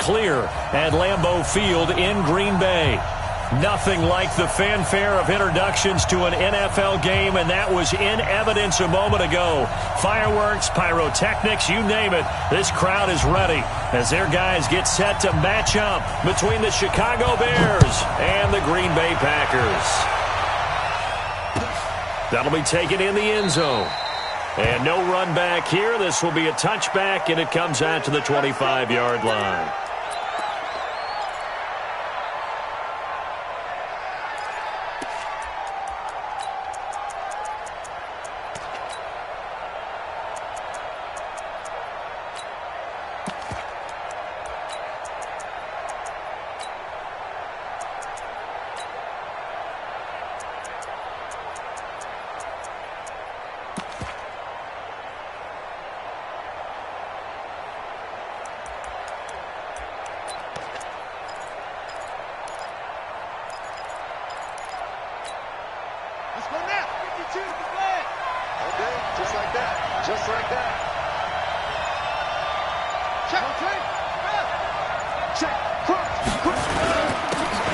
clear at Lambeau Field in Green Bay. Nothing like the fanfare of introductions to an NFL game, and that was in evidence a moment ago. Fireworks, pyrotechnics, you name it. This crowd is ready as their guys get set to match up between the Chicago Bears and the Green Bay Packers. That'll be taken in the end zone. And no run back here. This will be a touchback, and it comes out to the 25-yard line.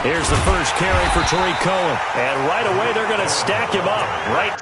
Here's the first carry for Tariq Cohen. And right away, they're going to stack him up. Right.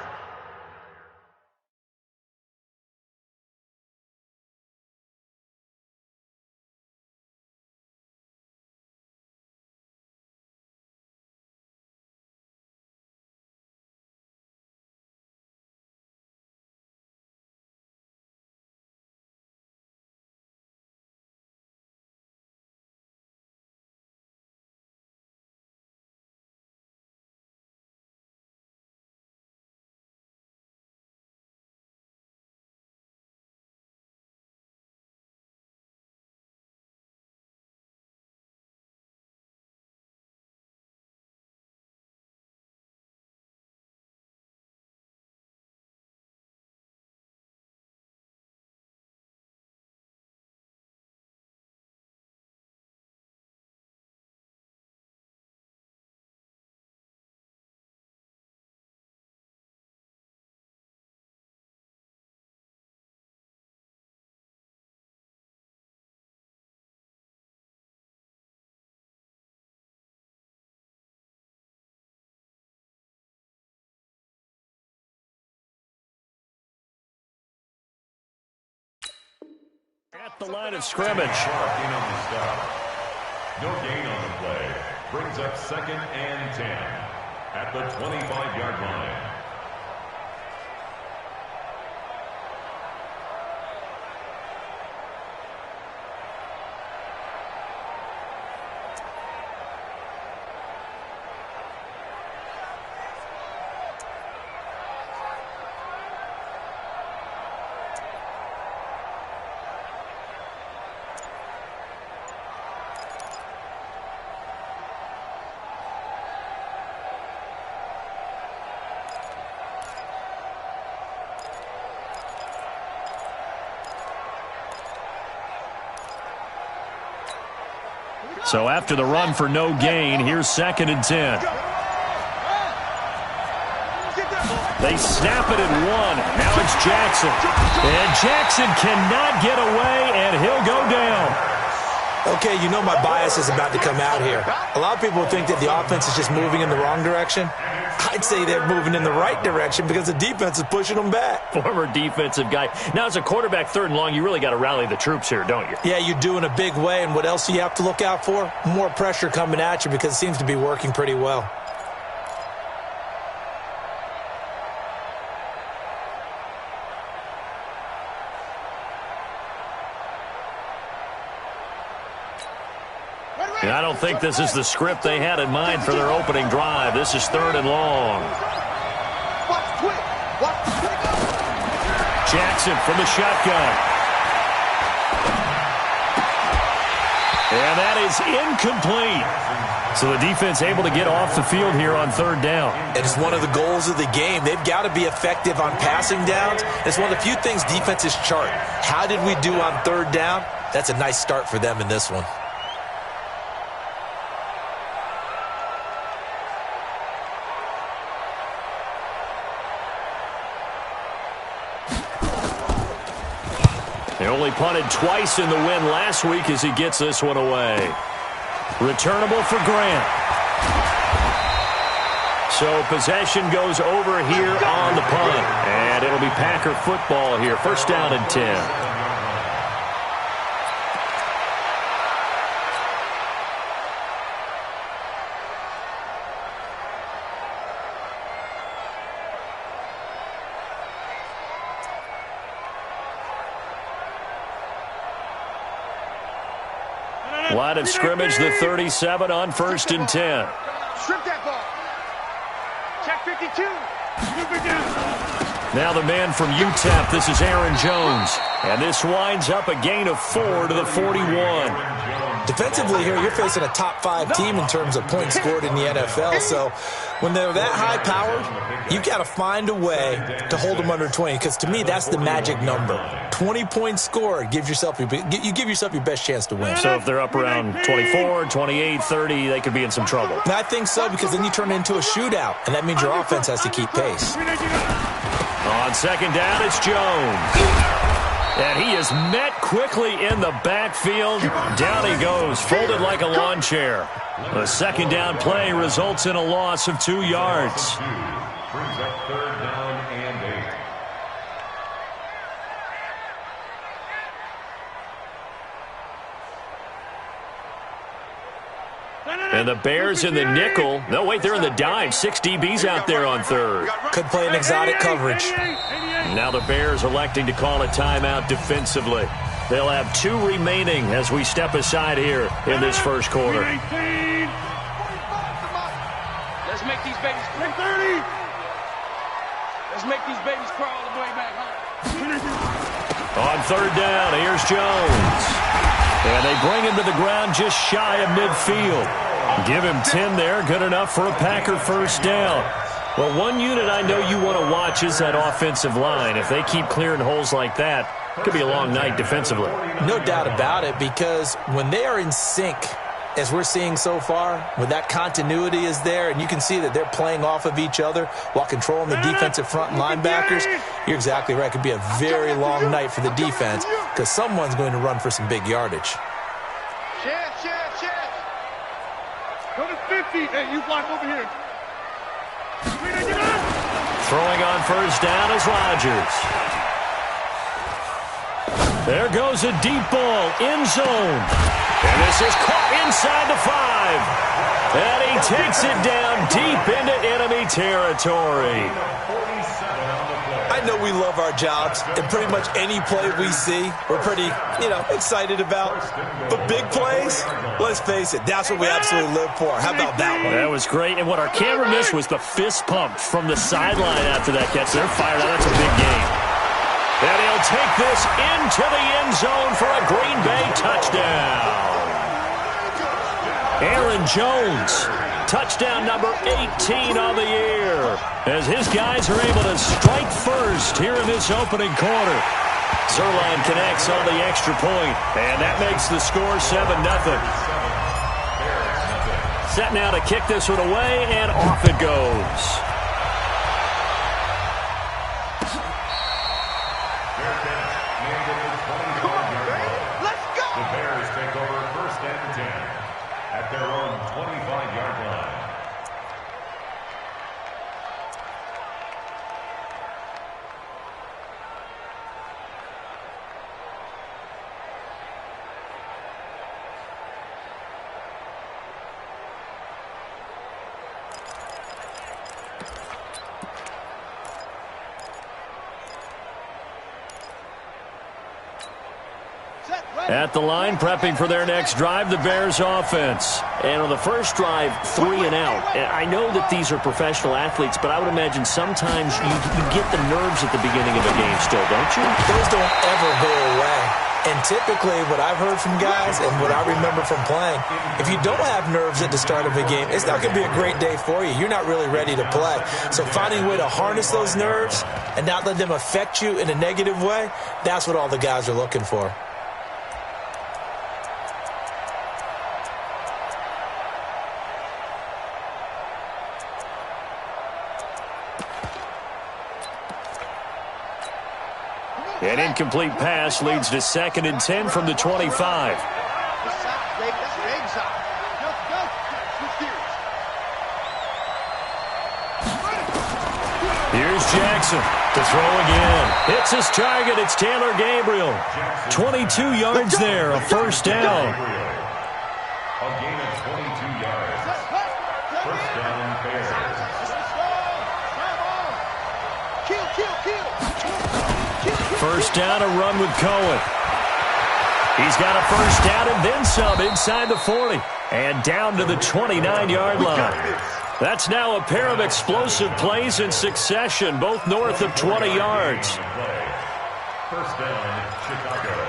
At the line of scrimmage. No gain on the play. Brings up 2nd and 10 at the 25-yard line. So after the run for no gain, here's 2nd and 10. They snap it at 1. Now it's Jackson. And Jackson cannot get away, and he'll go down. Okay, you know my bias is about to come out here. A lot of people think that the offense is just moving in the wrong direction. I'd say they're moving in the right direction because the defense is pushing them back. Former defensive guy. Now, as a quarterback 3rd and long, you really got to rally the troops here, don't you? Yeah, you do in a big way. And what else do you have to look out for? More pressure coming at you because it seems to be working pretty well. I don't think this is the script they had in mind for their opening drive. This is 3rd and long. Jackson from the shotgun. And that is incomplete. So the defense able to get off the field here on 3rd down. It's one of the goals of the game. They've got to be effective on passing downs. It's one of the few things defenses chart. How did we do on 3rd down? That's a nice start for them in this one. The only punted twice in the win last week as he gets this one away. Returnable for Grant. So possession goes over here on the punt. And it'll be Packer football here. First down and 10. Line of scrimmage, the 37 on 1st and 10. Strip that ball. Check 52. Now the man from UTEP, this is Aaron Jones. And this winds up a gain of 4 to the 41. Defensively here, you're facing a top-5 team in terms of points scored in the NFL. So when they're that high-powered, you've got to find a way to hold them under 20. Because to me, that's the magic number. 20 points scored, you give yourself your best chance to win. So if they're up around 24, 28, 30, they could be in some trouble. And I think so, because then you turn it into a shootout, and that means your offense has to keep pace. On second down, it's Jones. And he is met quickly in the backfield. Down he goes, folded like a lawn chair. The second down play results in a loss of 2 yards. Brings up 3rd down and 8. And the Bears in the nickel. No, wait, they're in the dime. 6 DBs out there on 3rd. Could play an exotic coverage. Now the Bears electing to call a timeout defensively. They'll have 2 remaining as we step aside here in this first quarter. Let's make these babies crawl. 30. Let's make these babies crawl all the way back home. On 3rd down, here's Jones. And they bring him to the ground just shy of midfield. Give him 10 there, good enough for a Packer first down. Well, one unit I know you want to watch is that offensive line. If they keep clearing holes like that, it could be a long night defensively. No doubt about it, because when they are in sync, as we're seeing so far, when that continuity is there, and you can see that they're playing off of each other while controlling the defensive front and linebackers, you're exactly right. It could be a very long night for the defense because someone's going to run for some big yardage. Chef. Go to 50. Hey, you block over here. Throwing on first down is Rodgers. There goes a deep ball, end zone. And this is caught inside the 5. And he takes it down deep into enemy territory. I know we love our jobs, and pretty much any play we see, we're pretty, excited about. But big plays, let's face it, that's what we absolutely live for. How about that one? That was great, and what our camera missed was the fist pump from the sideline after that catch. They're fired out. That's a big game. And he'll take this into the end zone for a Green Bay touchdown. Aaron Jones, touchdown number 18 on the year, as his guys are able to strike first here in this opening quarter. Zerline connects on the extra point, and that makes the score 7-0. Set now to kick this one away, and off it goes. Let's go. The Bears take over 1st and 10 at their own 25-yard line. At the line, prepping for their next drive, the Bears offense. And on the first drive, 3 and out. And I know that these are professional athletes, but I would imagine sometimes you get the nerves at the beginning of a game still, don't you? Those don't ever go away. And typically, what I've heard from guys and what I remember from playing, if you don't have nerves at the start of a game, it's not going to be a great day for you. You're not really ready to play. So finding a way to harness those nerves and not let them affect you in a negative way, that's what all the guys are looking for. An incomplete pass leads to 2nd and 10 from the 25. Here's Jackson to throw again. Hits his target. It's Taylor Gabriel. 22 yards there, a first down. A gain of 22 yards. First down, Bears. First down, a run with Cohen. He's got a first down and then some inside the 40. And down to the 29-yard line. That's now a pair of explosive plays in succession, both north of 20 yards. First down, Chicago.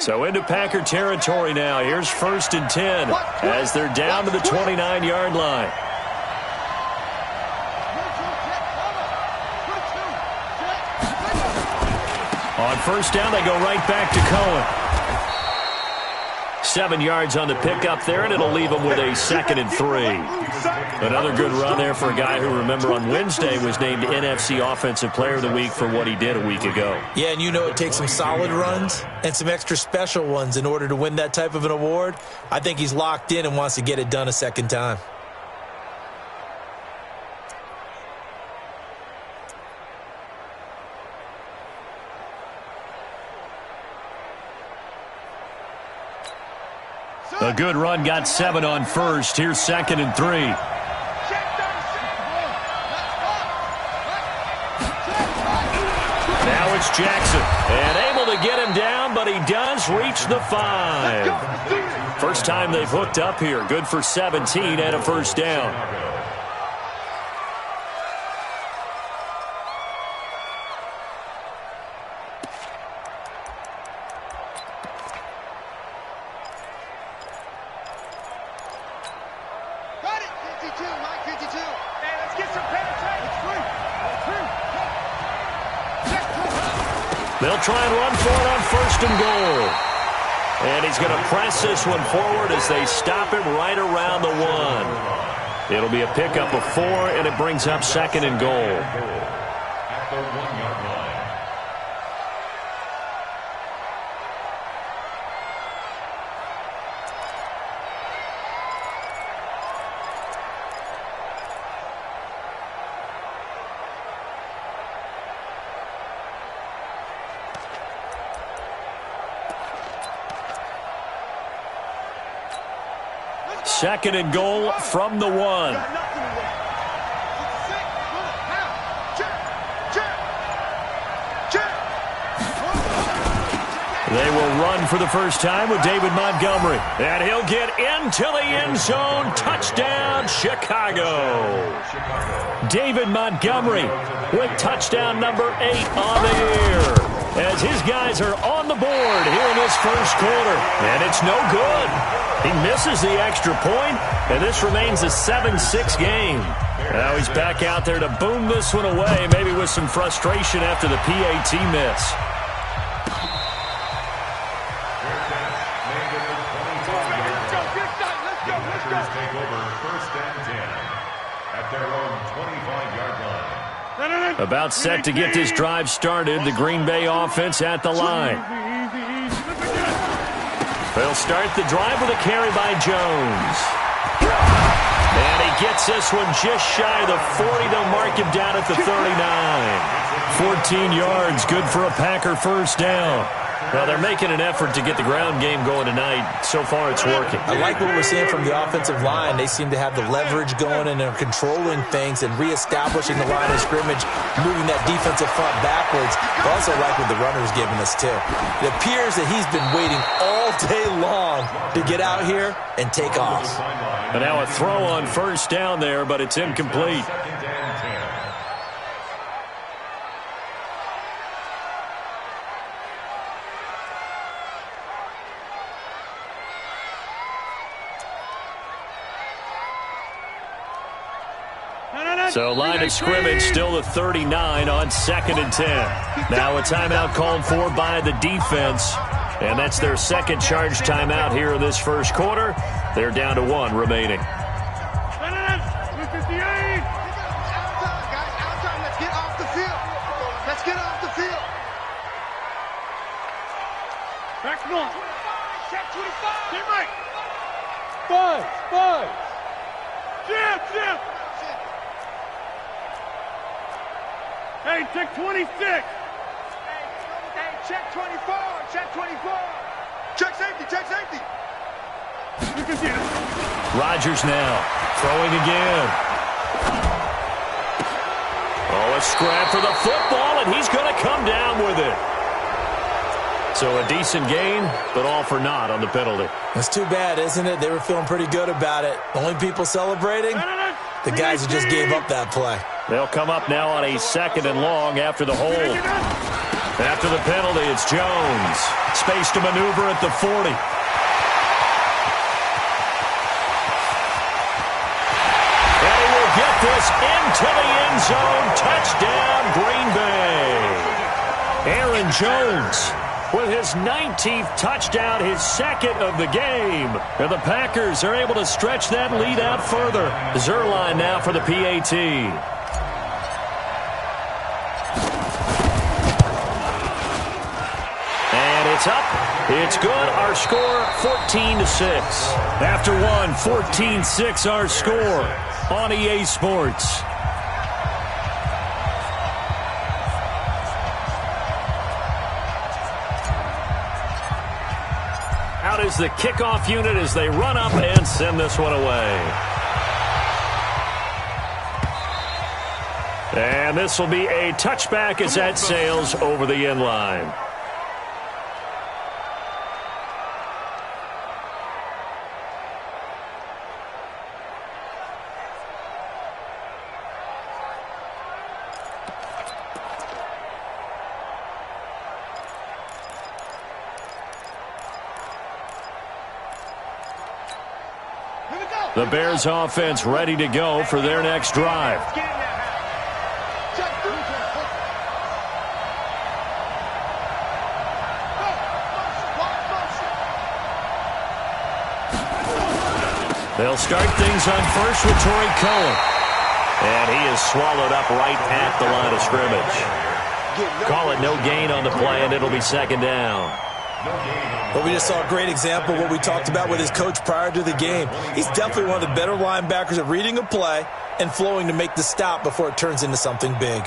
So into Packer territory now. Here's 1st and 10 as they're down to the 29-yard line. On first down, they go right back to Cohen. 7 yards on the pickup there, and it'll leave them with a 2nd and 3. Another good run there for a guy who, remember, on Wednesday was named NFC Offensive Player of the Week for what he did a week ago. Yeah, and you know it takes some solid runs and some extra special ones in order to win that type of an award. I think he's locked in and wants to get it done a second time. A good run got 7 on first. Here's 2nd and 3. Now it's Jackson. And able to get him down, but he does reach the 5. First time they've hooked up here. Good for 17 and a first down. They'll try and run for it on 1st and goal. And he's going to press this one forward as they stop him right around the 1. It'll be a pickup of 4, and it brings up 2nd and goal. At the 1-yard line. Second and goal from the 1. They will run for the first time with David Montgomery. And he'll get into the end zone. Touchdown, Chicago. David Montgomery with touchdown number 8 on the year. As his guys are on the board here in this first quarter. And it's no good. He misses the extra point, and this remains a 7-6 game. Now he's back out there to boom this one away, maybe with some frustration after the PAT miss. Take over 1st and 10 at their own 25-yard line. About set to get this drive started, the Green Bay offense at the line. They'll start the drive with a carry by Jones. And he gets this one just shy of the 40. They'll mark him down at the 39. 14 yards, good for a Packer first down. Well, they're making an effort to get the ground game going tonight. So far, it's working. I like what we're seeing from the offensive line. They seem to have the leverage going, and they're controlling things and reestablishing the line of scrimmage, moving that defensive front backwards. I also like what the runner's giving us, too. It appears that he's been waiting all day long to get out here and take off. And now a throw on first down there, but it's incomplete. So line of scrimmage still the 39 on 2nd and 10. Now a timeout called for by the defense. And that's their second charge timeout here in this first quarter. They're down to 1 remaining. on. Check 25. Get right. Five. Jim. Hey, check 26. Hey, check 24. Check 24. Check safety. You can see it. Rodgers now throwing again. Oh, a scrap for the football, and he's going to come down with it. So a decent gain, but all for naught on the penalty. That's too bad, isn't it? They were feeling pretty good about it. Only people celebrating, the guys who just gave up that play. They'll come up now on a 2nd and long after the hold. After the penalty, it's Jones. Space to maneuver at the 40. And he will get this into the end zone. Touchdown, Green Bay. Aaron Jones with his 19th touchdown, his 2nd of the game. And the Packers are able to stretch that lead out further. Zerline now for the PAT. And it's up. It's good. Our score, 14-6. After one, 14-6 our score on EA Sports. Out is the kickoff unit as they run up and send this one away. And this will be a touchback as that sails over the end line. The Bears offense ready to go for their next drive. They'll start things on first with Torrey Cohen. And he is swallowed up right at the line of scrimmage. Call it no gain on the play, and it'll be 2nd down. Well, we just saw a great example of what we talked about with his coach prior to the game. He's definitely one of the better linebackers at reading a play and flowing to make the stop before it turns into something big.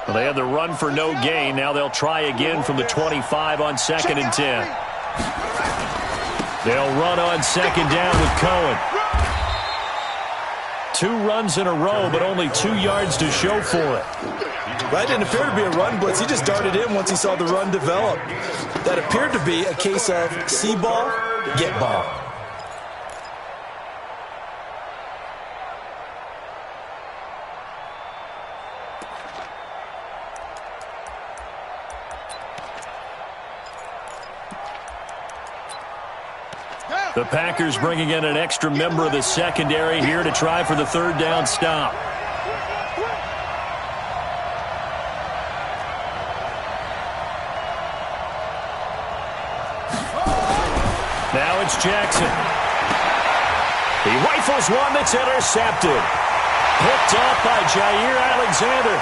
Well, they had the run for no gain. Now they'll try again from the 25 on 2nd and 10. They'll run on 2nd down with Cohen. 2 runs in a row, but only 2 yards to show for it. That didn't appear to be a run blitz. He just darted in once he saw the run develop. That appeared to be a case of see ball, get ball. The Packers bringing in an extra member of the secondary here to try for the 3rd down stop. Now it's Jackson. He rifles one that's intercepted. Picked off by Jair Alexander.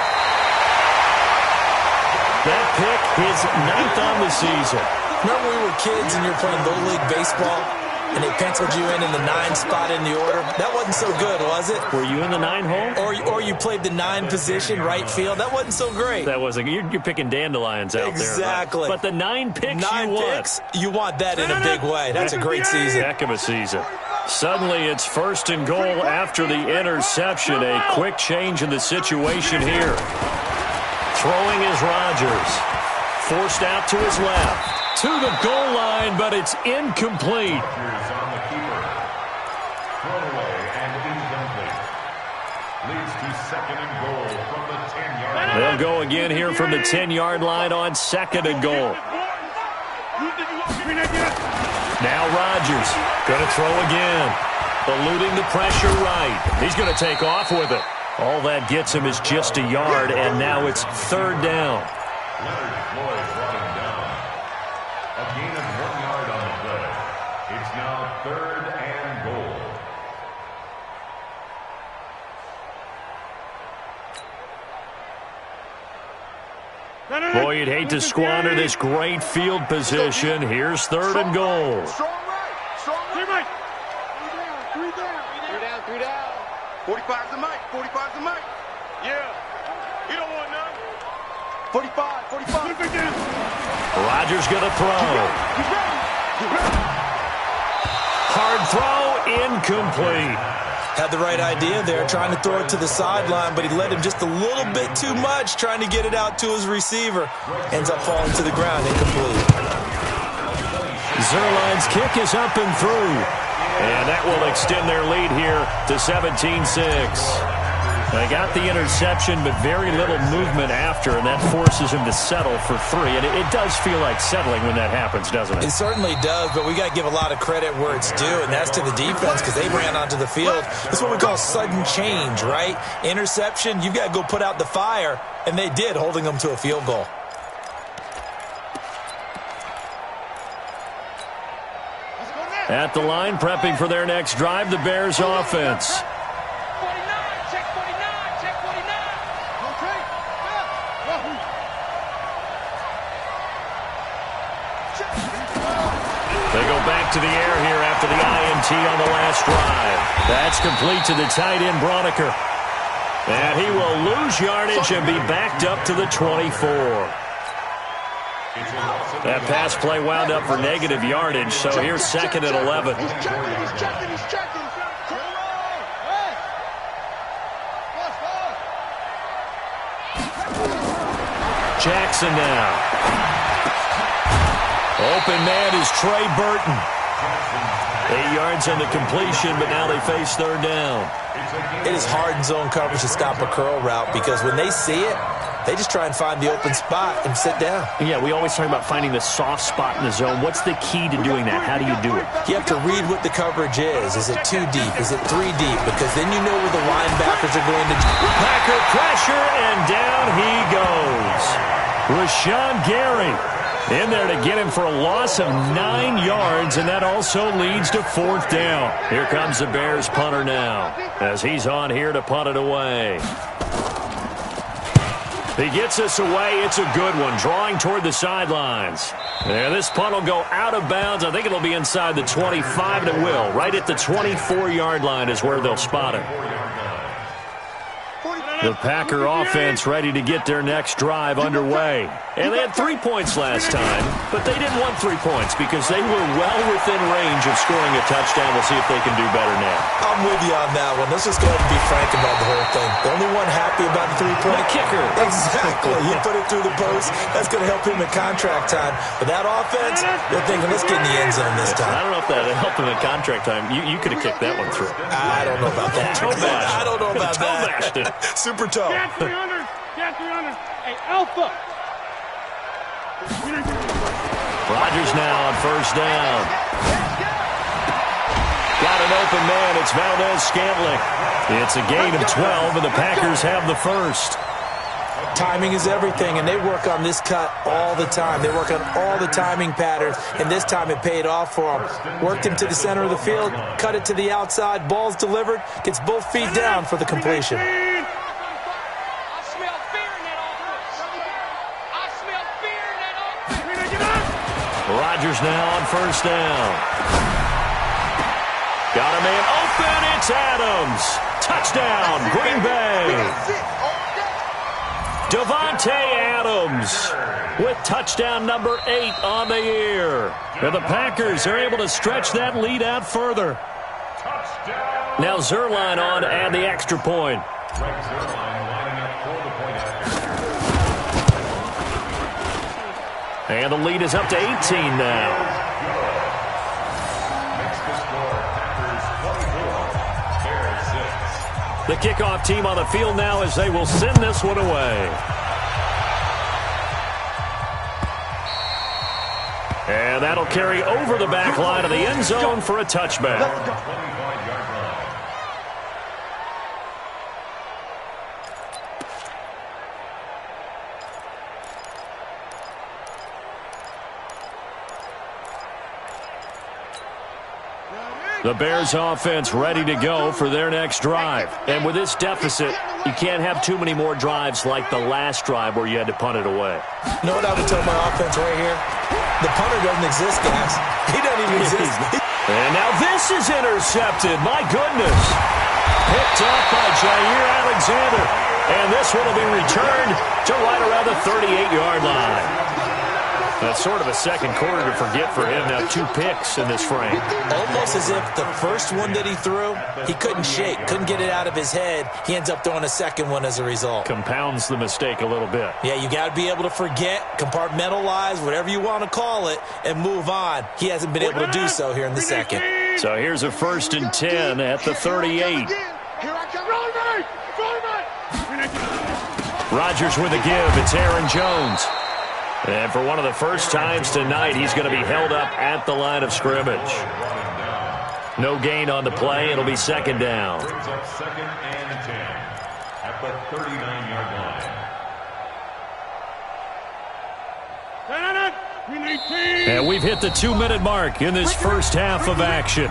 That pick, his 9th on the season. Remember when we were kids and you were playing Little League Baseball and they penciled you in the 9 spot in the order? That wasn't so good, was it? Were you in the 9 hole? Or you played the 9 position, right field. That wasn't so great. That wasn't. You're picking dandelions out there. Exactly. But the 9 picks 9 you picks, you want that in a big way. That's a great season. Heck of a season. Suddenly it's 1st and goal after the interception. A quick change in the situation here. Throwing is Rodgers. Forced out to his left. To the goal line, but it's incomplete. On the keeper. Thrown away and incomplete. Leads to 2nd and goal from the 10-yard line. They'll go again here from the 10-yard line on 2nd and goal. Now Rodgers going to throw again. Eluding the pressure right. He's going to take off with it. All that gets him is just a yard, and now it's third down. Leonard Floyd brought him down. A gain of 1 yard on the play. It's now third and goal. Boy, you'd hate to squander this great field position. Here's third and goal. Strong right. 3 down. 45's the mic. 45's the mic. Yeah. He don't want none. 45. Rodgers going to throw. Hard throw, incomplete. Had the right idea there, trying to throw it to the sideline, but he led him just a little bit too much, trying to get it out to his receiver. Ends up falling to the ground, incomplete. Zerline's kick is up and through. And that will extend their lead here to 17-6. They got the interception, but very little movement after, and that forces him to settle for 3. And it does feel like settling when that happens, doesn't it? It certainly does, but we got to give a lot of credit where it's due, and that's to the defense because they ran onto the field. That's what we call sudden change, right? Interception, you've got to go put out the fire, and they did, holding them to a field goal. At the line, prepping for their next drive, the Bears offense. They go back to the air here after the INT on the last drive. That's complete to the tight end, Broniker. And he will lose yardage and be backed up to the 24. That pass play wound up for negative yardage, so here's second and 11. He's checking. Jackson now. Open man is Trey Burton. 8 yards on the completion, but now they face third down. It is hard in zone coverage to stop a curl route because when they see it, they just try and find the open spot and sit down. Yeah, we always talk about finding the soft spot in the zone. What's the key to doing that? How do you do it? You have to read what the coverage is. Is it 2 deep? Is it 3 deep? Because then you know where the linebackers are going to. Packer pressure, and down he goes. Rashawn Gary in there to get him for a loss of 9 yards, and that also leads to fourth down. Here comes the Bears punter now as he's on here to punt it away. He gets us away. It's a good one, drawing toward the sidelines. Yeah, this punt will go out of bounds. I think it'll be inside the 25, and it will. Right at the 24-yard line is where they'll spot it. The Packer offense ready to get their next drive underway. And they had 3 points last time, but they didn't want 3 points because they were well within range of scoring a touchdown. We'll see if they can do better now. I'm with you on that one. Let's just go ahead and be frank about the whole thing. The only one happy about the 3-point kicker. Exactly. You put it through the post. That's going to help him in contract time. But that offense, they're thinking, let's get in the end zone this time. I don't know if that helped him in contract time. You could have kicked that one through. I don't know about that. I don't know about that. Super tough. Get 300. Hey, Alpha. Rodgers now on first down. Got an open man. It's Valdez-Scantling. It's a gain of 12, and the Packers have the first. Timing is everything, and they work on this cut all the time. They work on all the timing patterns, and this time it paid off for them. Worked him to the center of the field, cut it to the outside, ball's delivered, gets both feet down for the completion. Rodgers now on first down. Got a man open. It's Adams. Touchdown, Green Bay. Davante Adams with touchdown number 8 on the year. And the Packers are able to stretch that lead out further. Now Zerline on to add the extra point. And the lead is up to 18 now. The kickoff team on the field now as they will send this one away. And that'll carry over the back line of the end zone for a touchback. The Bears offense ready to go for their next drive. And with this deficit, you can't have too many more drives like the last drive where you had to punt it away. You know what I would tell my offense right here? The punter doesn't exist, guys. He doesn't even exist. And now this is intercepted. My goodness. Picked up by Jair Alexander. And this one will be returned to right around the 38-yard line. That's sort of a second quarter to forget for him. Now 2 picks in this frame. Almost as if the first one that he threw, he couldn't shake, couldn't get it out of his head. He ends up throwing a second one as a result. Compounds the mistake a little bit. Yeah, you got to be able to forget, compartmentalize, whatever you want to call it, and move on. He hasn't been able to do so here in the second. So here's a 1st and 10 at the 38. Rodgers with a give. It's Aaron Jones. And for one of the first times tonight, he's going to be held up at the line of scrimmage. No gain on the play. It'll be 2nd down. Brings up 2nd and 10 at the 39-yard line. And we've hit the 2-minute mark in this first half of action.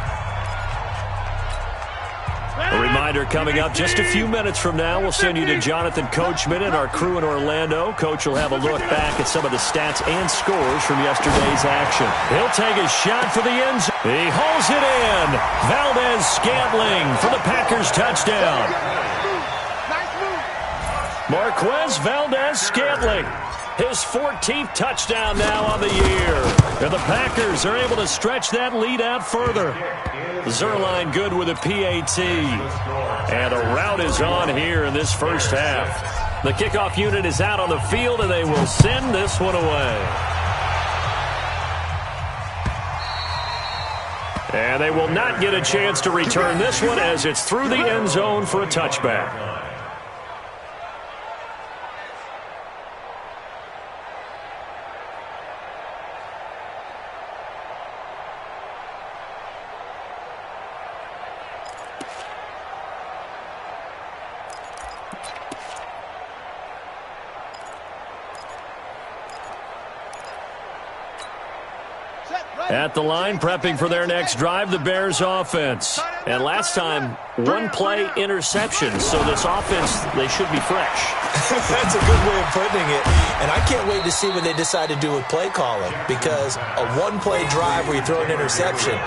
A reminder coming up just a few minutes from now. We'll send you to Jonathan Coachman and our crew in Orlando. Coach will have a look back at some of the stats and scores from yesterday's action. He'll take a shot for the end zone. He hauls it in. Valdez-Scantling for the Packers touchdown. Marquez Valdez-Scantling. His 14th touchdown now on the year. And the Packers are able to stretch that lead out further. Zerline good with a PAT. And the route is on here in this first half. The kickoff unit is out on the field, and they will send this one away. And they will not get a chance to return this one as it's through the end zone for a touchback. At the line, prepping for their next drive, the Bears offense. And last time, 1-play interception. So this offense, they should be fresh. That's a good way of putting it. And I can't wait to see what they decide to do with play calling. Because a 1-play drive where you throw an interception,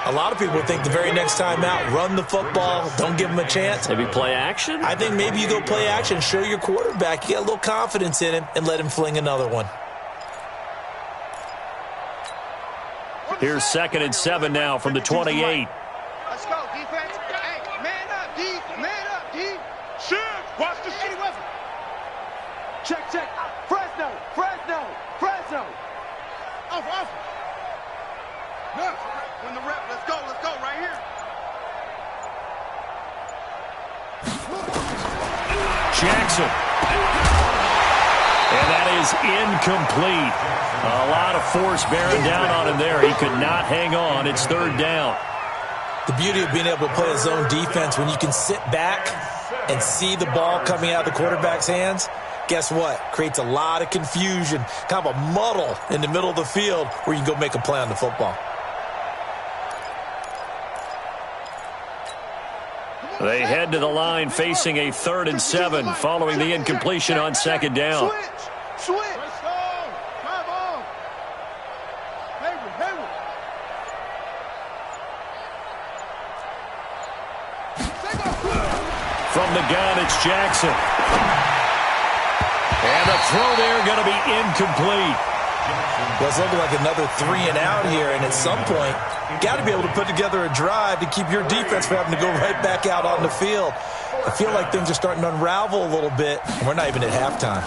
a lot of people think the very next time out, run the football, don't give them a chance. Maybe play action? I think maybe you go play action, show your quarterback, you get a little confidence in him, and let him fling another one. Here's 2nd and 7 now from the 28. Let's go, defense. Hey, man up, D. Man up, D. Shit. Watch the shit. Check. Fresno. Off. No. When the rep. Let's go. Right here. Jackson. And that is incomplete. A lot of force bearing down on him there. He could not hang on. It's 3rd down. The beauty of being able to play a zone defense, when you can sit back and see the ball coming out of the quarterback's hands, guess what? Creates a lot of confusion, kind of a muddle in the middle of the field where you can go make a play on the football. They head to the line facing a 3rd and 7 following the incompletion on 2nd down. Switch. Let's go. Come on. Hayward. From the gun, it's Jackson. And the throw there going to be incomplete. Well, it's looking like another 3 and out here, and at some point, you got to be able to put together a drive to keep your defense from having to go right back out on the field. I feel like things are starting to unravel a little bit, and we're not even at halftime.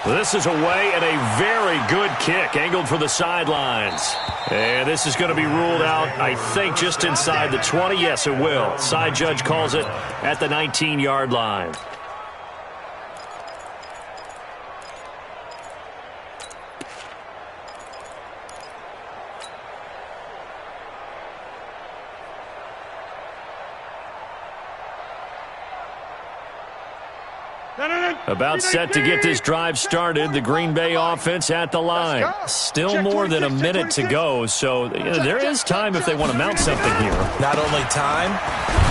This is away and a very good kick, angled for the sidelines. And this is going to be ruled out, I think, just inside the 20. Yes, it will. Side judge calls it at the 19-yard line. About set to get this drive started. The Green Bay offense at the line. Still more than a minute to go, so there is time if they want to mount something here. Not only time,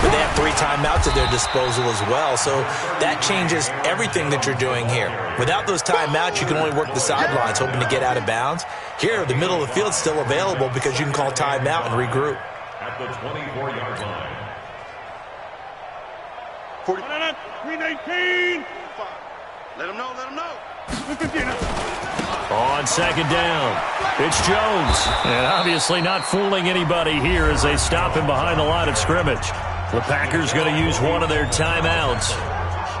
but they have 3 timeouts at their disposal as well, so that changes everything that you're doing here. Without those timeouts, you can only work the sidelines, hoping to get out of bounds. Here, the middle of the field's still available because you can call timeout and regroup. At the 24-yard line. 319. Let him know, let him know. On second down, it's Jones. And obviously not fooling anybody here as they stop him behind the line of scrimmage. The Packers going to use one of their timeouts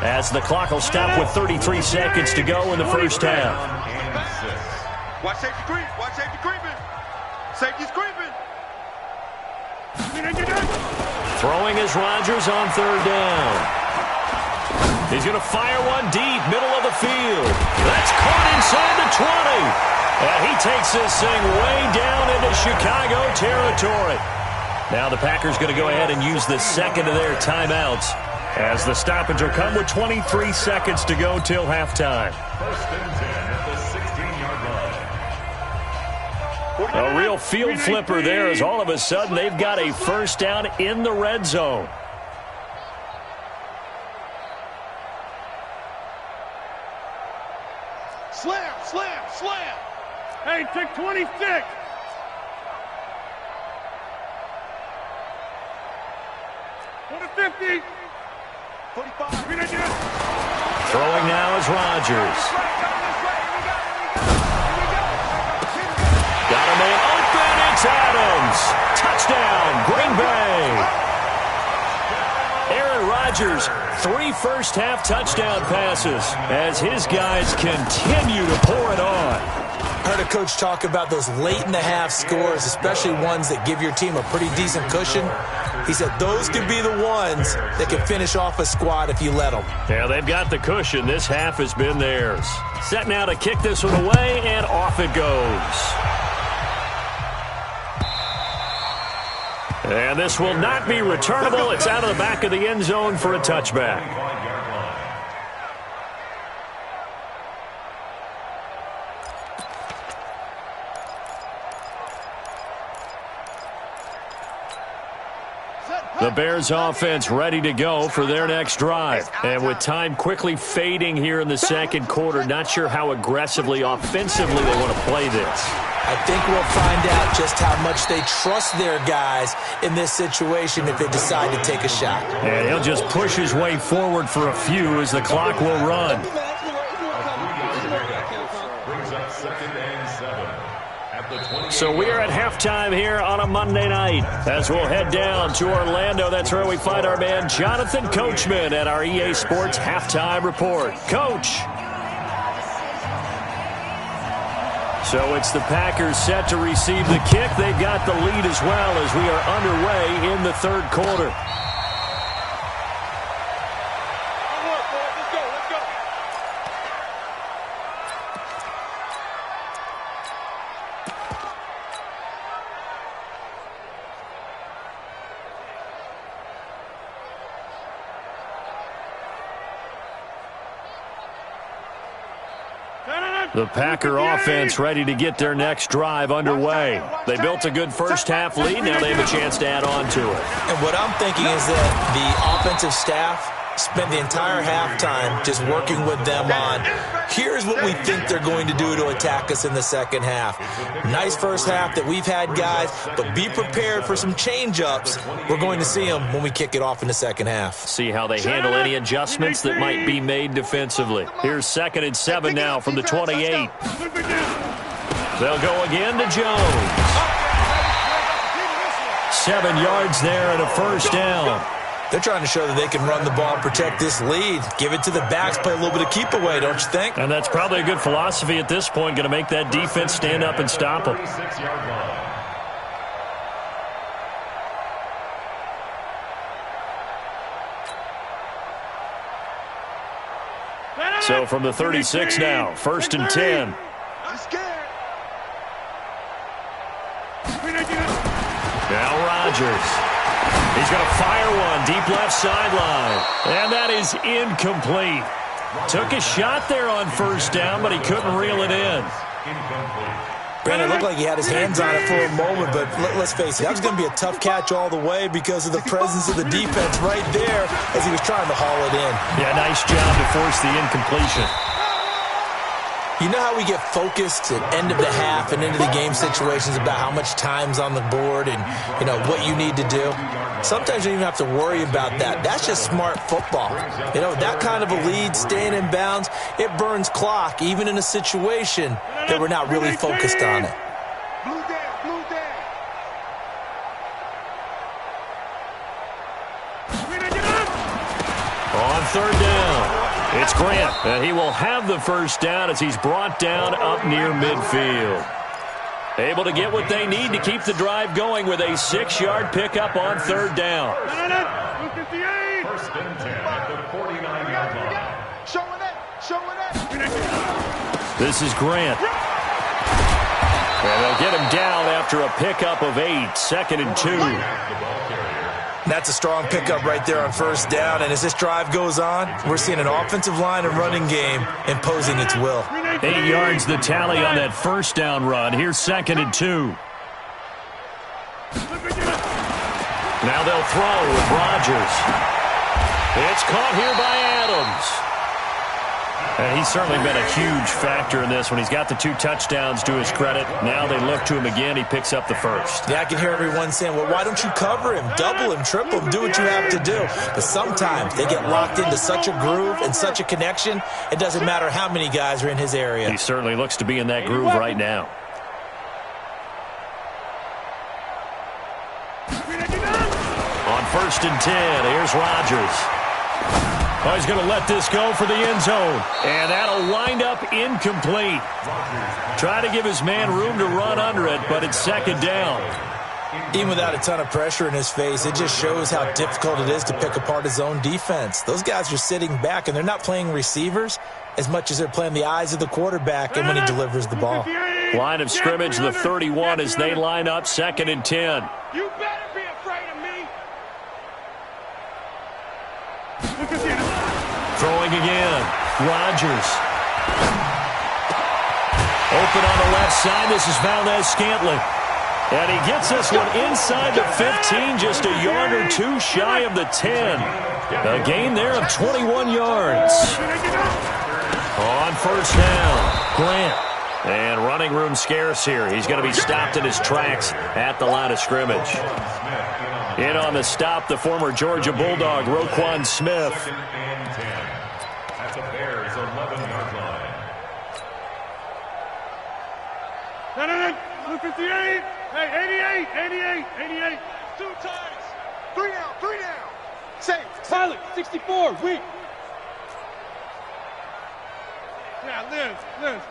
as the clock will stop with 33 seconds to go in the first half. Watch safety creep. Watch safety creeping. Safety's creeping. Throwing is Rodgers on third down. He's going to fire one deep, middle of the field. That's caught inside the 20. And he takes this thing way down into Chicago territory. Now the Packers going to go ahead and use the second of their timeouts as the stoppage will come with 23 seconds to go till halftime. First and 10 at the 16-yard line. A real field flipper there as all of a sudden they've got a first down in the red zone. Slam, slam, slam. Hey, take 26. Go to 50. 45. Throwing now is Rodgers. Got a man open. It's Adams. Touchdown, Green Bay. Aaron Rodgers, 3 first-half touchdown passes as his guys continue to pour it on. I heard a coach talk about those late-in-the-half scores, especially ones that give your team a pretty decent cushion. He said those could be the ones that can finish off a squad if you let them. Yeah, they've got the cushion. This half has been theirs. Set now to kick this one away, and off it goes. And this will not be returnable. It's out of the back of the end zone for a touchback. The Bears offense ready to go for their next drive. And with time quickly fading here in the second quarter, not sure how aggressively, offensively they want to play this. I think we'll find out just how much they trust their guys in this situation if they decide to take a shot. And he'll just push his way forward for a few as the clock will run. Brings up 2nd and 7. So we are at halftime here on a Monday night as we'll head down to Orlando. That's where we find our man Jonathan Coachman at our EA Sports Halftime Report. Coach. So it's the Packers set to receive the kick. They've got the lead as well as we are underway in the third quarter. The Packer offense ready to get their next drive underway. They built a good first-half lead. Now they have a chance to add on to it. And what I'm thinking is that the offensive staff spent the entire halftime just working with them on, here's what we think they're going to do to attack us in the second half. Nice first half that we've had, guys, but be prepared for some change-ups. We're going to see them when we kick it off in the second half. See how they handle any adjustments that might be made defensively. Here's 2nd and 7 now from the 28. They'll go again to Jones. 7 yards there and a first down. They're trying to show that they can run the ball and protect this lead. Give it to the backs, play a little bit of keep away, don't you think? And that's probably a good philosophy at this point, going to make that defense stand up and stop them. 36-yard line. So from the 36 now, 1st and 10. I'm scared. Now Rodgers. He's going to fire one deep left sideline. And that is incomplete. Took a shot there on first down, but he couldn't reel it in. Brandon, it looked like he had his hands on it for a moment, but let's face it, that was going to be a tough catch all the way because of the presence of the defense right there as he was trying to haul it in. Yeah, nice job to force the incompletion. You know how we get focused at end of the half and into the game situations about how much time's on the board and, you know, what you need to do? Sometimes you don't even have to worry about that. That's just smart football. You know, that kind of a lead, staying in bounds, it burns clock, even in a situation that we're not really focused on it. Blue down, blue down. On third down, it's Grant, and he will have the first down as he's brought down up near midfield. Able to get what they need to keep the drive going with a 6-yard pickup on third down. First and 10 at the 49-yard line. Showing it, showing it. This is Grant. And they'll get him down after a pickup of 8, second and 2. That's a strong pickup right there on first down, and as this drive goes on, we're seeing an offensive line and running game imposing its will. 8 yards the tally on that first down run. Here's second and 2. Now they'll throw with Rodgers. It's caught here by Adams. And he's certainly been a huge factor in this when he's got the 2 touchdowns to his credit. Now they look to him again. He picks up the first. Yeah, I can hear everyone saying, well, why don't you cover him, double him, triple him, do what you have to do. But sometimes they get locked into such a groove and such a connection, it doesn't matter how many guys are in his area. He certainly looks to be in that groove right now. On first and 10, here's Rodgers. Oh, he's going to let this go for the end zone. And that'll wind up incomplete. Try to give his man room to run under it, but it's second down. Even without a ton of pressure in his face, it just shows how difficult it is to pick apart his own defense. Those guys are sitting back, and they're not playing receivers as much as they're playing the eyes of the quarterback and when he delivers the ball. Line of scrimmage, the 31 as they line up, second and 10. You better be afraid of me. Throwing again. Rodgers. Open on the left side. This is Valdez-Scantling. And he gets this one inside the 15, just a yard or 2 shy of the 10. A gain there of 21 yards. On first down, Grant. And running room scarce here. He's going to be stopped in his tracks at the line of scrimmage. In on the stop, the former Georgia Bulldog, Roquan Smith. Second and 10 at the Bears' 11-yard line. 58. Hey, 88. 2 times. 3 down. Safe. Pilot, 64. Weak. Yeah, Liz.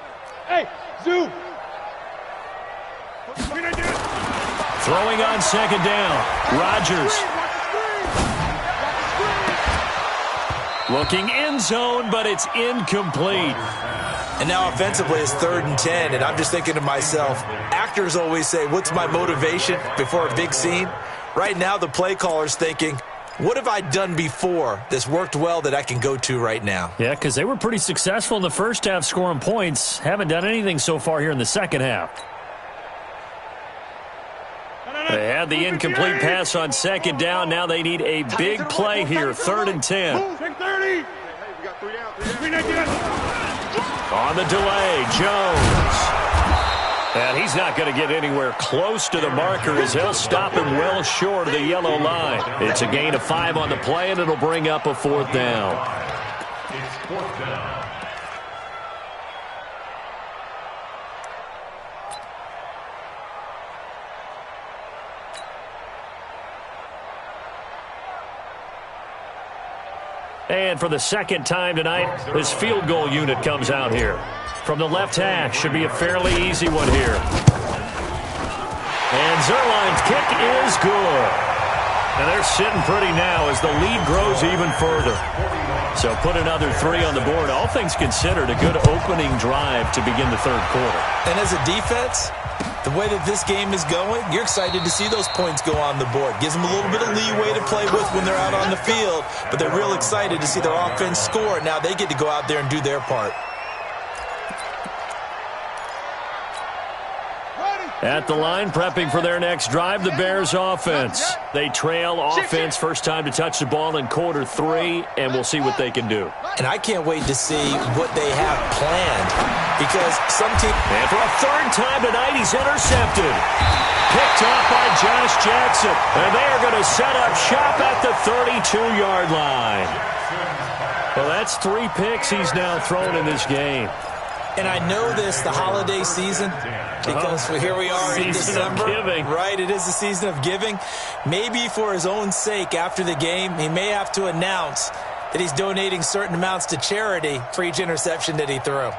Hey, zoom. Throwing on second down. Rodgers. Looking end zone, but it's incomplete. And now offensively it's 3rd and 10, and I'm just thinking to myself, actors always say, what's my motivation before a big scene? Right now the play caller's thinking, what have I done before that's worked well that I can go to right now? Yeah, because they were pretty successful in the first half scoring points. Haven't done anything so far here in the second half. They had the incomplete pass on second down. Now they need a big play here, 3rd and 10. On the delay, Jones. And he's not going to get anywhere close to the marker as he'll stop him well short of the yellow line. It's a gain of 5 on the play, and it'll bring up a 4th down. It's 4th down. And for the second time tonight, this field goal unit comes out here. From the left hash, should be a fairly easy one here. And Zerline's kick is good. And they're sitting pretty now as the lead grows even further. So put another 3 on the board. All things considered, a good opening drive to begin the 3rd quarter. And as a defense, The way that this game is going, you're excited to see those points go on the board. Gives them a little bit of leeway to play with when they're out on the field, but they're real excited to see their offense score. Now they get to go out there and do their part. At the line, prepping for their next drive, the Bears offense. They trail offense, first time to touch the ball in quarter 3, and we'll see what they can do. And I can't wait to see what they have planned, because some team... And for a third time tonight, he's intercepted. Picked off by Josh Jackson. And they are going to set up shop at the 32-yard line. Well, that's 3 picks he's now thrown in this game. And I know this, the holiday season, because here we are in December. Right, it is the season of giving. Maybe for his own sake after the game, he may have to announce that he's donating certain amounts to charity for each interception that he threw.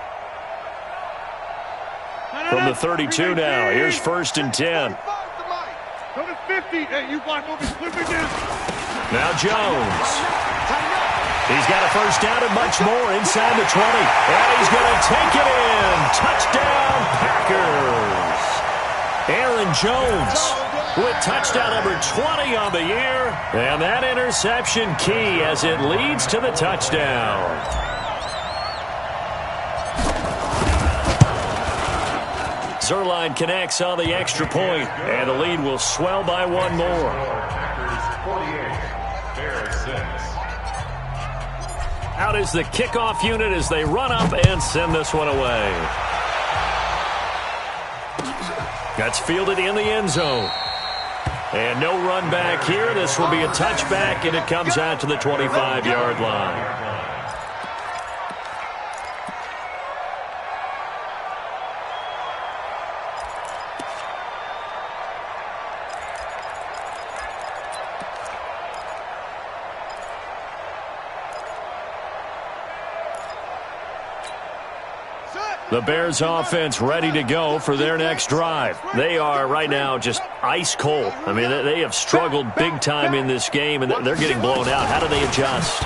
From the 32 now, here's 1st and 10. Go to 50. Hey, you block over. Now Jones. He's got a first down and much more inside the 20. And he's going to take it in. Touchdown, Packers. Aaron Jones with touchdown number 20 on the year. And that interception key as it leads to the touchdown. Zerline connects on the extra point, and the lead will swell by 1 more. Packers 48, Bears 6. Out is the kickoff unit as they run up and send this one away. That's fielded in the end zone. And no run back here. This will be a touchback, and it comes out to the 25-yard line. The Bears offense ready to go for their next drive. They are right now just ice cold. I mean, they have struggled big time in this game, and they're getting blown out. How do they adjust?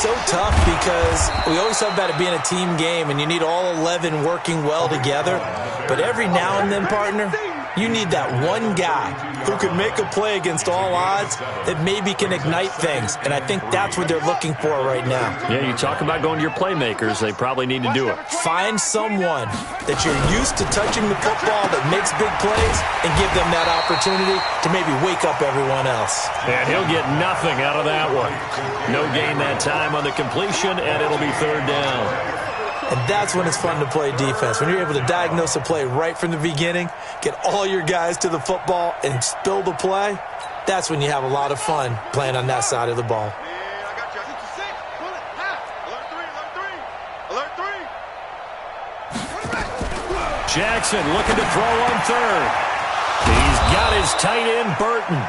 So tough, because we always talk about it being a team game, and you need all 11 working well together. But every now and then, partner, you need that one guy who can make a play against all odds that maybe can ignite things. And I think that's what they're looking for right now. Yeah, you talk about going to your playmakers. They probably need to do it. Find someone that you're used to touching the football that makes big plays and give them that opportunity to maybe wake up everyone else. And he'll get nothing out of that one. No gain that time on the completion, and it'll be 3rd down. And that's when it's fun to play defense. When you're able to diagnose a play right from the beginning, get all your guys to the football, and spill the play, that's when you have a lot of fun playing on that side of the ball. Jackson looking to throw on 3rd. He's got his tight end, Burton.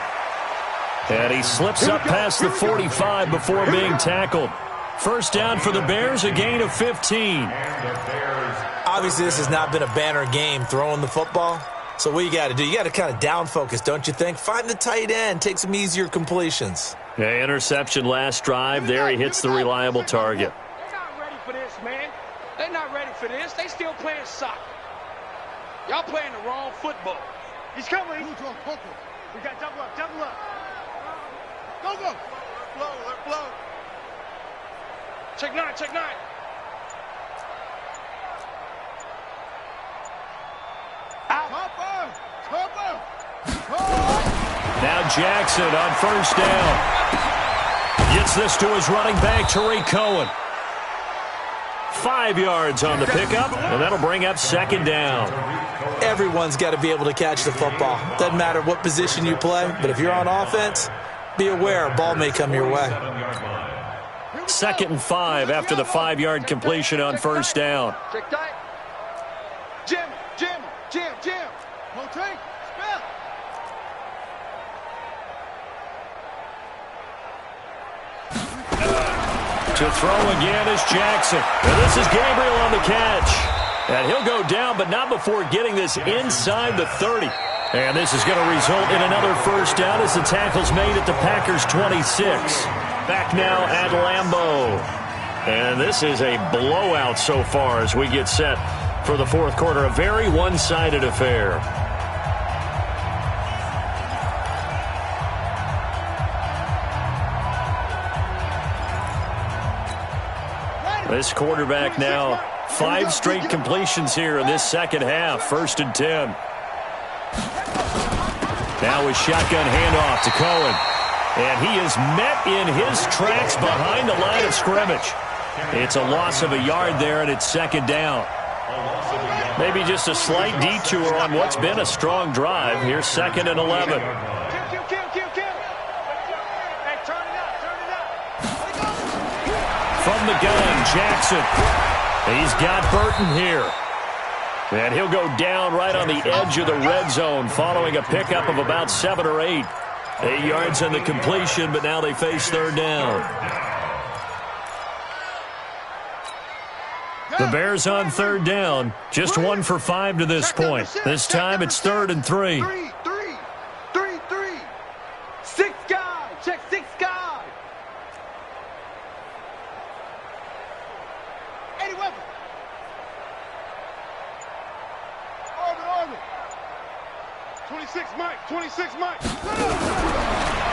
And he slips up past the 45 before being tackled. First down for the Bears, a gain of 15. Obviously, this has not been a banner game throwing the football. So what you got to do, you got to kind of down focus, don't you think? Find the tight end, take some easier completions. Yeah, interception last drive. There he hits the reliable target. They're not ready for this, man. They're not ready for this. They still playing soccer. Y'all playing the wrong football. He's coming. We got double up, double up. Go, go. Let blow. Check 9, check 9. Now Jackson on first down. Gets this to his running back, Tariq Cohen. 5 yards on the pickup, and that'll bring up 2nd down. Everyone's got to be able to catch the football. Doesn't matter what position you play, but if you're on offense, be aware a ball may come your way. 2nd and 5 after the 5-yard completion on first down. Check tight. Jim. Hold tight. Spell. To throw again is Jackson. And this is Gabriel on the catch. And he'll go down, but not before getting this inside the 30. And this is going to result in another first down as the tackle's made at the Packers' 26. Back now at Lambeau. And this is a blowout so far as we get set for the fourth quarter. A very one-sided affair. This quarterback now 5 straight completions here in this second half. 1st and 10. Now with shotgun handoff to Cohen. And he is met in his tracks behind the line of scrimmage. It's a loss of a yard there, and it's 2nd down. Maybe just a slight detour on what's been a strong drive. Here's 2nd and 11. From the gun, Jackson. He's got Burton here. And he'll go down right on the edge of the red zone following a pickup of about 7 or 8. 8 yards on the completion, but now they face 3rd down. The Bears on 3rd down. Just 1 for 5 to this point. This time it's 3rd and 3. 6 guys. Check 6 guys. 80 weapons. Orbit. 26 Mike.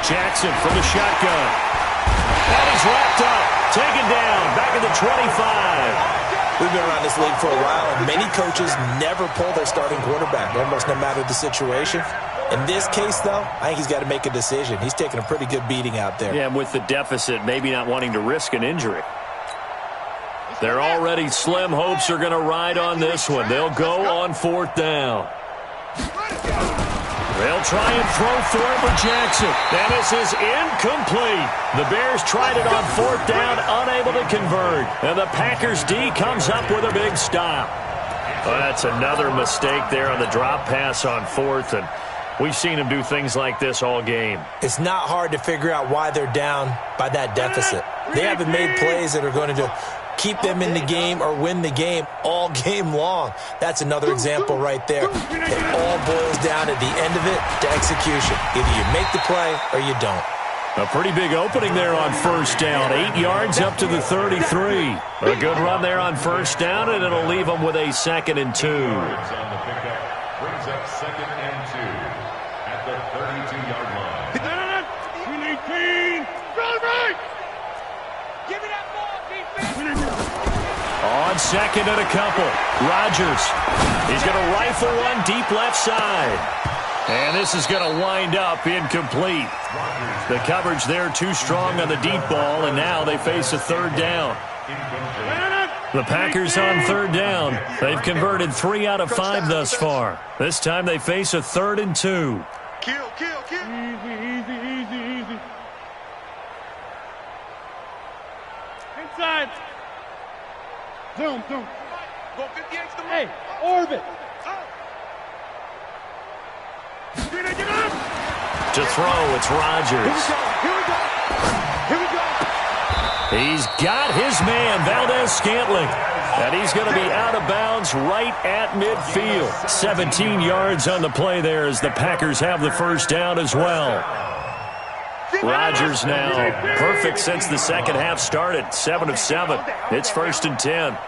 Jackson from the shotgun. And he's wrapped up. Taken down. Back at the 25. We've been around this league for a while, and many coaches never pull their starting quarterback, almost no matter the situation. In this case, though, I think he's got to make a decision. He's taking a pretty good beating out there. Yeah, and with the deficit, maybe not wanting to risk an injury. Their already slim hopes are going to ride on this one. They'll go on 4th down. They'll try and throw for it for Jackson. And this is incomplete. The Bears tried it on 4th down, unable to convert. And the Packers D comes up with a big stop. Well, that's another mistake there on the drop pass on 4th. And we've seen him do things like this all game. It's not hard to figure out why they're down by that deficit. They haven't made plays that are going to keep them in the game or win the game all game long. That's another example right there. It all boils down at the end of it to execution. Either you make the play or you don't. A pretty big opening there on 1st down. 8 yards up to the 33. A good run there on 1st down, and it'll leave them with a 2nd and 2. Brings up 2nd and 2 at the 32-yard line. 319. Run right. Give me that ball, defense. On 2nd and a couple. Rodgers. He's going to rifle one deep left side. And this is going to wind up incomplete. The coverage there too strong on the deep ball, and now they face a 3rd down. The Packers on 3rd down. They've converted 3 out of 5 thus far. This time they face a 3rd and 2. Kill. Easy. Inside. Zoom. Go 58 to the hey, orbit. To throw, it's Rodgers. Here we go. He's got his man, Valdez-Scantling. And he's going to be out of bounds right at midfield. 17 yards on the play there as the Packers have the 1st down as well. Rodgers now perfect since the second half started. 7 of 7. It's 1st and 10.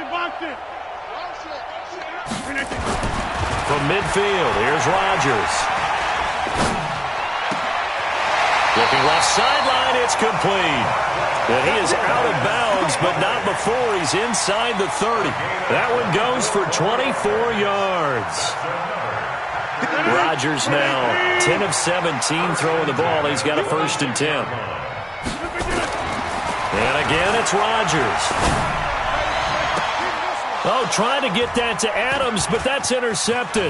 Box it. From midfield, here's Rodgers. Looking left sideline, it's complete. And he is out of bounds, but not before he's inside the 30. That one goes for 24 yards. Rodgers now 10 of 17 throwing the ball. He's got a 1st and 10. And again, it's Rodgers. Oh, trying to get that to Adams, but that's intercepted.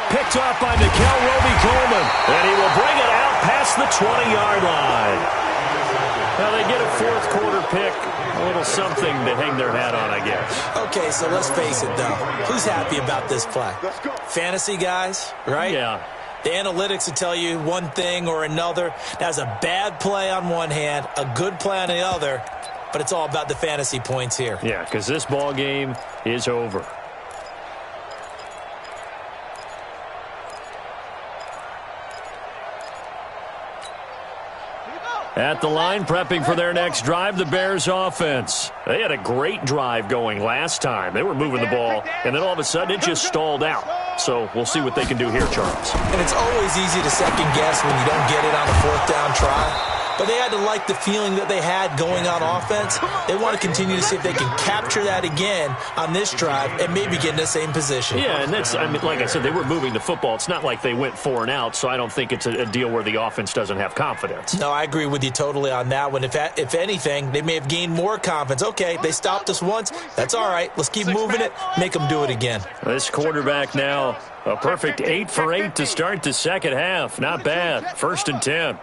Picked off by Nickel Roby-Coleman. And he will bring it out past the 20-yard line. Now they get a 4th quarter pick. A little something to hang their hat on, I guess. Okay, so let's face it, though. Who's happy about this play? Fantasy guys, right? Yeah. The analytics will tell you one thing or another. That's a bad play on one hand, a good play on the other. But it's all about the fantasy points here. Yeah, because this ball game is over. At the line, prepping for their next drive, the Bears offense. They had a great drive going last time. They were moving the ball, and then all of a sudden it just stalled out. So we'll see what they can do here, Charles. And it's always easy to second guess when you don't get it on a fourth down try. But they had to like the feeling that they had going on offense. They want to continue to see if they can capture that again on this drive and maybe get in the same position. Yeah, and that's, I mean, like I said, they were moving the football. It's not like they went 4 and out, so I don't think it's a deal where the offense doesn't have confidence. No, I agree with you totally on that one. If anything, they may have gained more confidence. Okay, they stopped us once. That's all right. Let's keep moving it, make them do it again. This quarterback now, a perfect 8 for 8 to start the second half. Not bad. 1st and 10.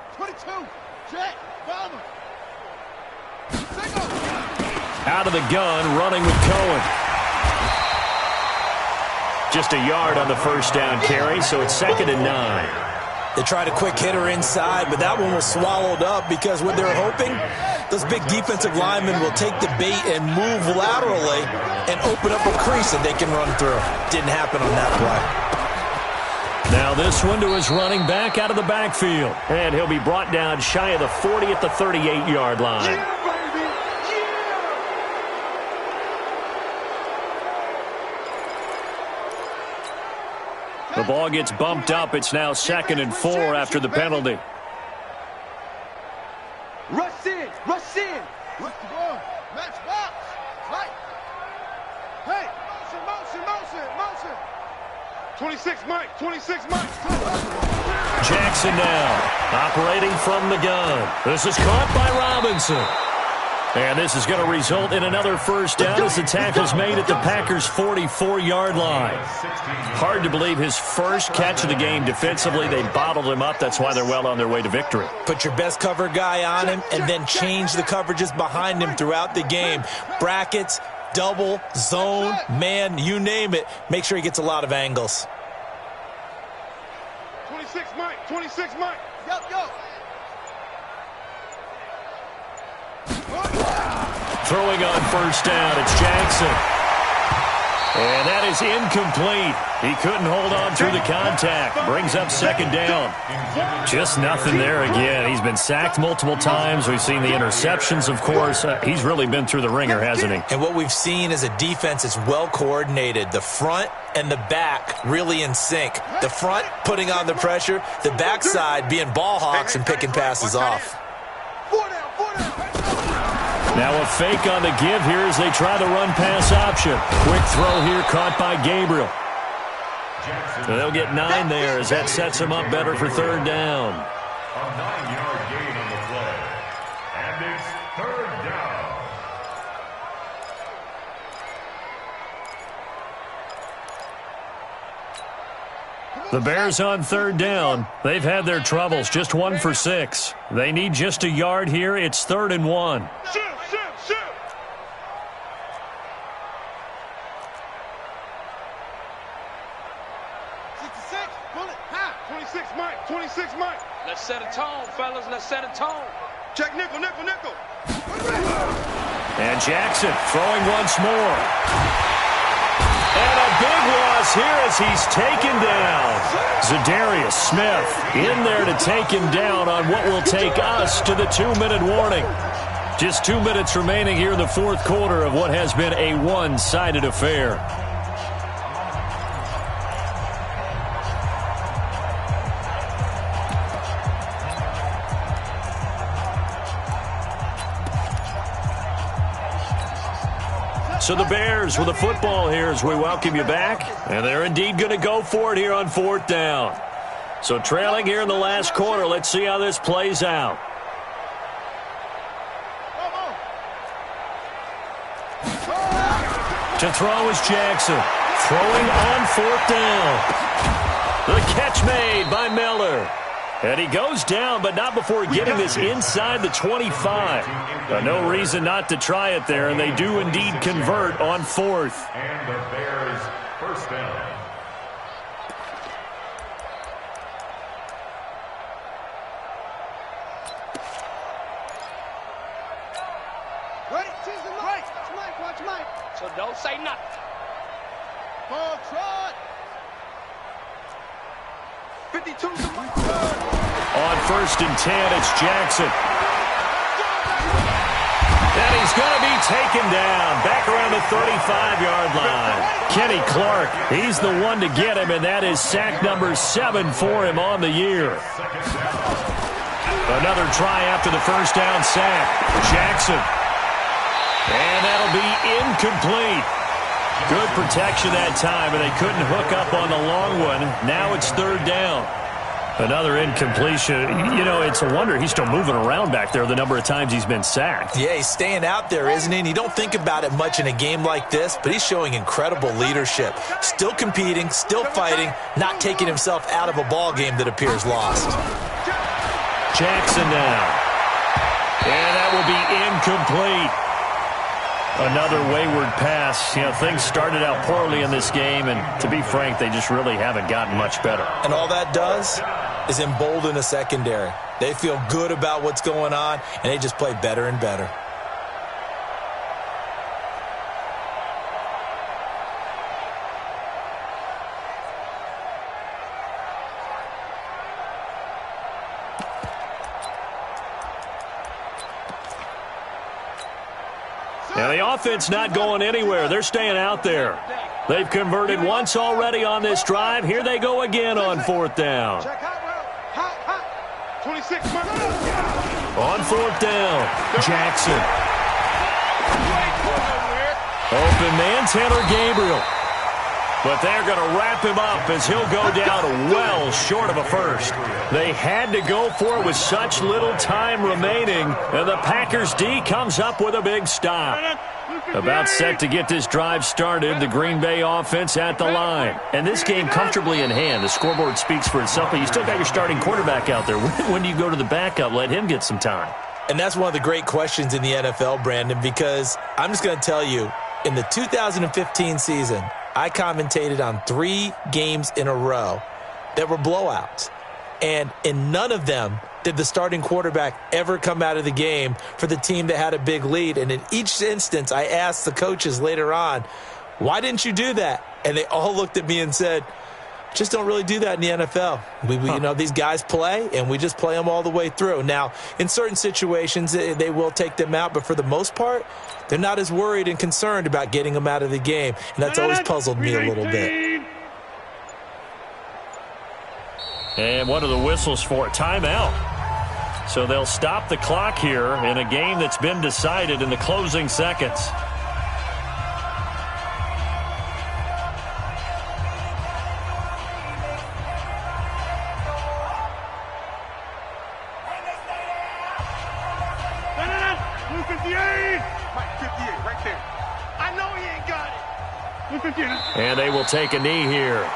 Out of the gun, running with Cohen. Just a yard on the first down carry, so it's 2nd and 9. They tried a quick hitter inside, but that one was swallowed up because what they're hoping, those big defensive linemen will take the bait and move laterally and open up a crease that they can run through. Didn't happen on that play. Now this one to his running back out of the backfield. And he'll be brought down shy of the 40 at the 38-yard line. The ball gets bumped up. It's now 2nd and 4 after the penalty. Rush in, rush in. Rush the ball. Match box. Right. Hey, motion. 26 Mike, 26 Mike. Jackson now, operating from the gun. This is caught by Robinson. And this is going to result in another first down as the tackle's made at the Packers' 44-yard line. Hard to believe his first catch of the game defensively. They bottled him up. That's why they're well on their way to victory. Put your best cover guy on him and then change the coverages behind him throughout the game. Brackets, double, zone, man, you name it. Make sure he gets a lot of angles. 26 Mike. Yo. Throwing on first down, it's Jackson. And that is incomplete. He couldn't hold on through the contact. Brings up 2nd down. Just nothing there again. He's been sacked multiple times. We've seen the interceptions, of course. He's really been through the ringer, hasn't he? And what we've seen is a defense that's well coordinated. The front and the back really in sync. The front putting on the pressure. The backside being ball hawks and picking passes off. Now a fake on the give here as they try the run-pass option. Quick throw here caught by Gabriel. So they'll get 9 there as that sets them up better for 3rd down. A 9-yard gain on the play. And it's 3rd down. The Bears on 3rd down. They've had their troubles, just 1 for 6. They need just a yard here. It's 3rd and 1. Shoot. 26 Mike. Let's set a tone, fellas. Let's set a tone. Check nickel. And Jackson throwing once more. And a big loss here as he's taken down. Zadarius Smith in there to take him down on what will take us to the 2-minute warning. Just 2 minutes remaining here in the 4th quarter of what has been a one-sided affair. So the Bears with a football here as we welcome you back. And they're indeed going to go for it here on 4th down. So trailing here in the last quarter. Let's see how this plays out. To throw is Jackson. Throwing on 4th down. The catch made by Miller. And he goes down, but not before getting this inside the 25. No reason not to try it there, and they do indeed convert on 4th. And the Bears' first down. Ready? Watch Mike. So don't say nothing. Ball trot. 52 to Mike. On 1st and 10, it's Jackson. And he's going to be taken down back around the 35-yard line. Kenny Clark, he's the one to get him, and that is sack number 7 for him on the year. Another try after the first down sack. Jackson. And that'll be incomplete. Good protection that time, and they couldn't hook up on the long one. Now it's third down. Another incompletion. You know, it's a wonder he's still moving around back there the number of times he's been sacked. Yeah, he's staying out there, isn't he? And you don't think about it much in a game like this, but he's showing incredible leadership. Still competing, still fighting, not taking himself out of a ball game that appears lost. Jackson now. And that will be incomplete. Another wayward pass. You know, things started out poorly in this game, and to be frank, they just really haven't gotten much better. And all that does is embolden the secondary. They feel good about what's going on, and they just play better and better. Now, the offense not going anywhere. They're staying out there. They've converted once already on this drive. Here they go again on fourth down. 26. On fourth down, Jackson. Open man, Taylor Gabriel. But they're going to wrap him up as he'll go down well short of a first. They had to go for it with such little time remaining, and the Packers D comes up with a big stop. About set to get this drive started, the Green Bay offense at the line. And this game comfortably in hand. The scoreboard speaks for itself, but you still got your starting quarterback out there. When do you go to the backup? Let him get some time. And that's one of the great questions in the NFL, Brandon, because I'm just going to tell you, in the 2015 season, I commentated on 3 games in a row that were blowouts. And in none of them did the starting quarterback ever come out of the game for the team that had a big lead. And in each instance, I asked the coaches later on, why didn't you do that? And they all looked at me and said, just don't really do that in the NFL. You know, these guys play, and we just play them all the way through. Now, in certain situations, they will take them out, but for the most part, they're not as worried and concerned about getting them out of the game, and that's always puzzled me a little bit. And what are the whistles for? Timeout. So they'll stop the clock here in a game that's been decided in the closing seconds. And they will take a knee here. Rodgers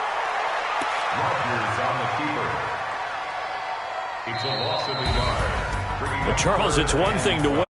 on the keeper. It's a loss of the yard. But Charles, it's one thing to win.